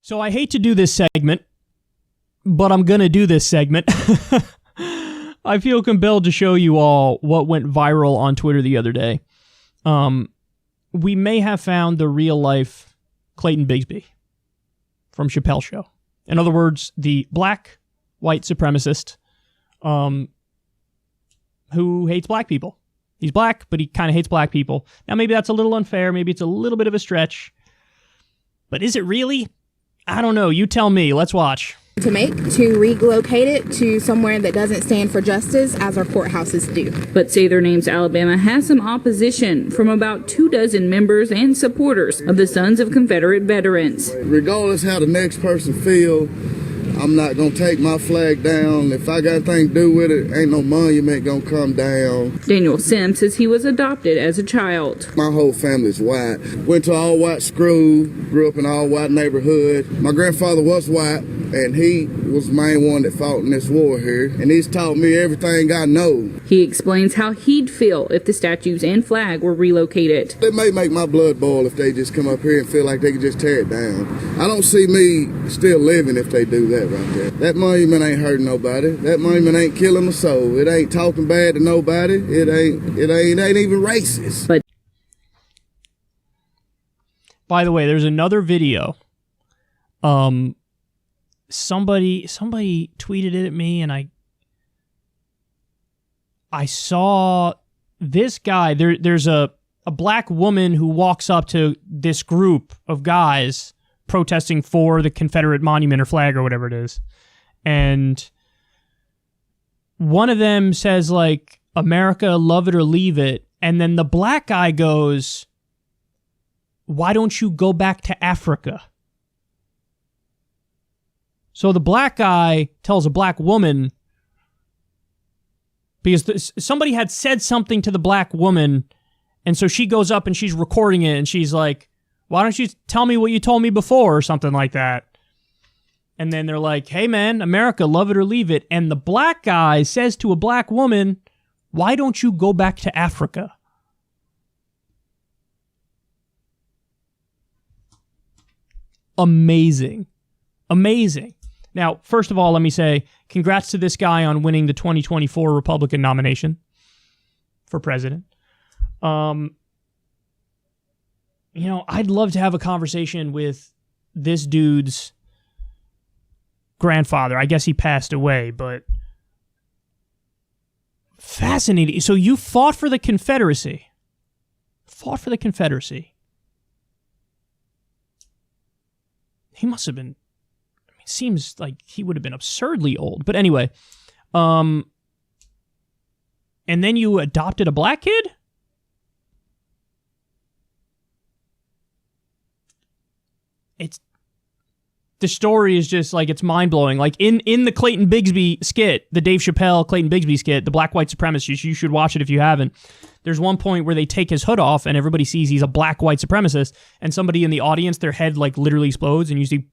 So I hate to do this segment, but I'm going to do this segment. I feel compelled to show you all what went viral on Twitter the other day. We may have found the real-life Clayton Bigsby from Chappelle's Show. In other words, the black white supremacist who hates black people. He's black, but he kind of hates black people. Now, maybe that's a little unfair. Maybe it's a little bit of a stretch. But is it really? I don't know. You tell me. Let's watch. To relocate it to somewhere that doesn't stand for justice, as our courthouses do. But Say Their Names Alabama has some opposition from about 24 members and supporters of the Sons of Confederate Veterans. Regardless how the next person feel, I'm not going to take my flag down. If I got anything to do with it, ain't no monument going to come down. Daniel Sims says he was adopted as a child. My whole family's white. Went to all-white school, grew up in an all-white neighborhood. My grandfather was white, and he was the main one that fought in this war here. And he's taught me everything I know. He explains how he'd feel if the statues and flag were relocated. It may make my blood boil if they just come up here and feel like they can just tear it down. I don't see me still living if they do that right there. That monument ain't hurting nobody. That monument ain't killing a soul. It ain't talking bad to nobody. It ain't even racist. But by the way, there's another video. Somebody tweeted it at me, and I saw this guy. There's a black woman who walks up to this group of guys protesting for the Confederate monument or flag or whatever it is. And one of them says, like, America, love it or leave it. And then the black guy goes, why don't you go back to Africa? So the black guy tells a black woman, because somebody had said something to the black woman, and so she goes up and she's recording it, and she's like, why don't you tell me what you told me before, or something like that. And then they're like, hey man, America, love it or leave it. And the black guy says to a black woman, why don't you go back to Africa? Amazing. Amazing. Now, first of all, let me say, congrats to this guy on winning the 2024 Republican nomination for president. I'd love to have a conversation with this dude's grandfather. I guess he passed away, but fascinating. So you fought for the Confederacy. He must have been, seems like he would have been absurdly old. But anyway, and then you adopted a black kid? The story is just like, it's mind-blowing. Like in the Clayton Bigsby skit, the Dave Chappelle Clayton Bigsby skit, the black white supremacist, you should watch it if you haven't. There's one point where they take his hood off and everybody sees he's a black white supremacist, and somebody in the audience, their head like literally explodes, and you see,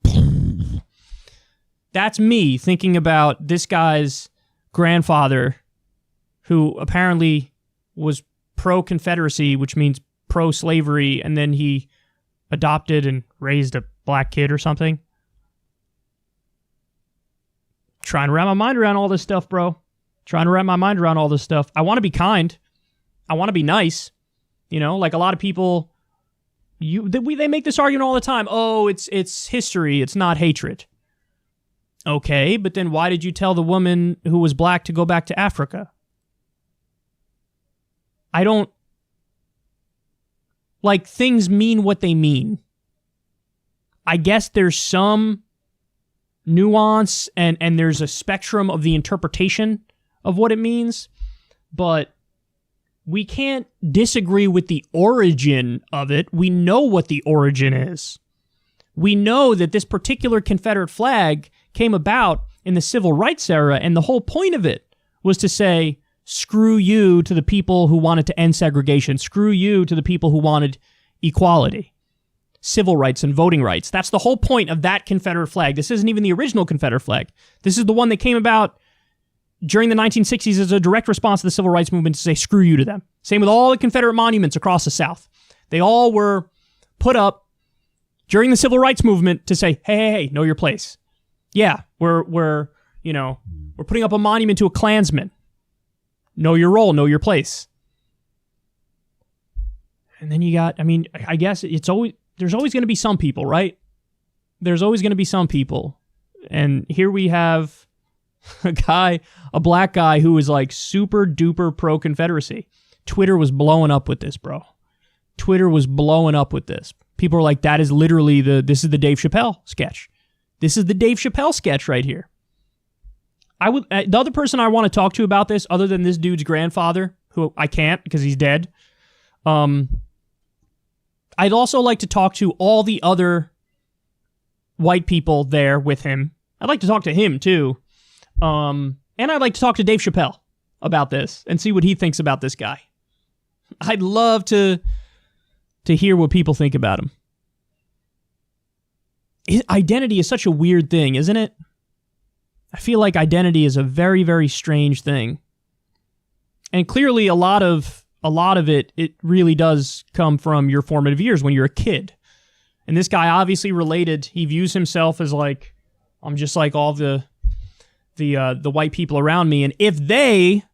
that's me thinking about this guy's grandfather, who apparently was pro-Confederacy, which means pro-slavery, and then he adopted and raised a black kid or something. Trying to wrap my mind around all this stuff, bro. I want to be kind. I want to be nice. Like a lot of people, they make this argument all the time. Oh, it's history. It's not hatred. Okay, but then why did you tell the woman who was black to go back to Africa? Things mean what they mean. I guess there's some nuance and there's a spectrum of the interpretation of what it means, but we can't disagree with the origin of it. We know what the origin is. We know that this particular Confederate flag came about in the civil rights era, and the whole point of it was to say, screw you to the people who wanted to end segregation, screw you to the people who wanted equality, civil rights and voting rights. That's the whole point of that Confederate flag. This isn't even the original Confederate flag. This is the one that came about during the 1960s as a direct response to the civil rights movement to say, screw you to them. Same with all the Confederate monuments across the South. They all were put up during the civil rights movement to say, hey, know your place. Yeah, we're putting up a monument to a Klansman. Know your role, know your place. And then you got, I guess there's always going to be some people, right? There's always going to be some people. And here we have a black guy who is like super duper pro-Confederacy. Twitter was blowing up with this, bro. Twitter was blowing up with this. People are like, that is literally this is the Dave Chappelle sketch. This is the Dave Chappelle sketch right here. The other person I want to talk to about this, other than this dude's grandfather, who I can't because he's dead, I'd also like to talk to all the other white people there with him. I'd like to talk to him too. And I'd like to talk to Dave Chappelle about this and see what he thinks about this guy. I'd love to hear what people think about him. Identity is such a weird thing, isn't it? I feel like identity is a very, very strange thing. And clearly a lot of it really does come from your formative years when you're a kid. And this guy obviously related. He views himself as like, I'm just like all the white people around me. And if they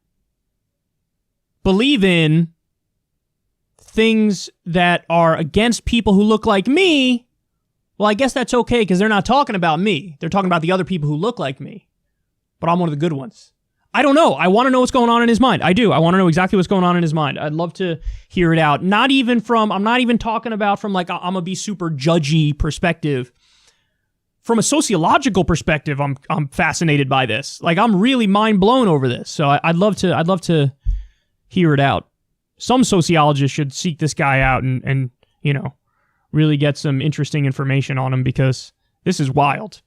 believe in things that are against people who look like me, well, I guess that's okay because they're not talking about me. They're talking about the other people who look like me. But I'm one of the good ones. I don't know. I want to know what's going on in his mind. I do. I want to know exactly what's going on in his mind. I'd love to hear it out. I'm not even talking about from like, I'm going to be super judgy perspective. From a sociological perspective, I'm fascinated by this. Like, I'm really mind blown over this. So I'd love to hear it out. Some sociologists should seek this guy out and really get some interesting information on him because this is wild.